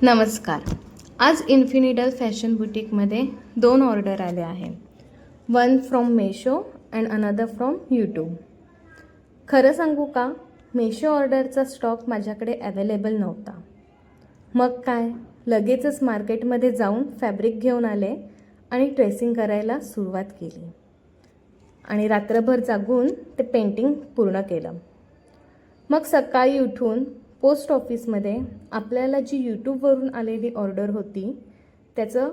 नमस्कार. आज इन्फिनिडल fashion बुटीकमध्ये 2 order आले आहे. One from Meesho and another from YouTube. खरं सांगू का, मेशो ऑर्डरचा स्टॉक माझ्याकडे अवेलेबल नव्हता. मग काय, लगेचच मार्केटमध्ये जाऊन फॅब्रिक घेऊन आले आणि ट्रेसिंग करायला सुरुवात केली आणि रात्रभर जागून ते पेंटिंग पूर्ण केलं. मग सकाळी उठून पोस्ट ऑफिसमध्ये आपल्याला जी यूट्यूबवरून आलेली ऑर्डर होती त्याचं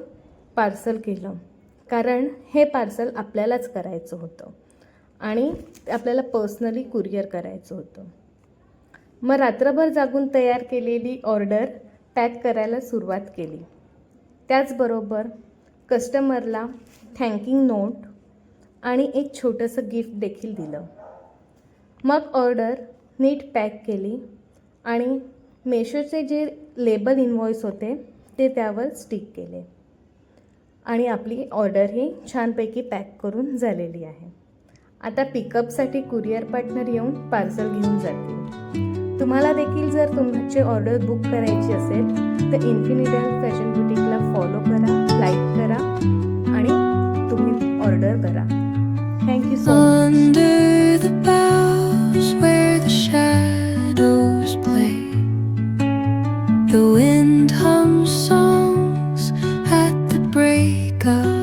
पार्सल केलं, कारण हे पार्सल आपल्यालाच करायचं होतं आणि आपल्याला पर्सनली कुरिअर करायचं होतं. मग रात्रभर जागून तयार केलेली ऑर्डर पॅक करायला सुरुवात केली. त्याचबरोबर कस्टमरला थँकिंग नोट आणि एक छोटंसं गिफ्ट देखील दिलं. मग ऑर्डर नीट पॅक केली आणि मेशोचे जे लेबल इनवॉइस होते ते त्यावर स्टिक केले आणि आपली ऑर्डर ही छानपैकी पॅक करून झालेली आहे. आता पिकअपसाठी कुरिअर पार्टनर येऊन पार्सल घेऊन जातील. तुम्हाला देखील जर तुमची ऑर्डर बुक करायची असेल तर इन्फिनिडल फॅशन बुटीकला फॉलो करा, लाईक करा आणि तुम्ही ऑर्डर करा. Thank you so much. Under the boughs where the shadows play, the wind hums songs at the break of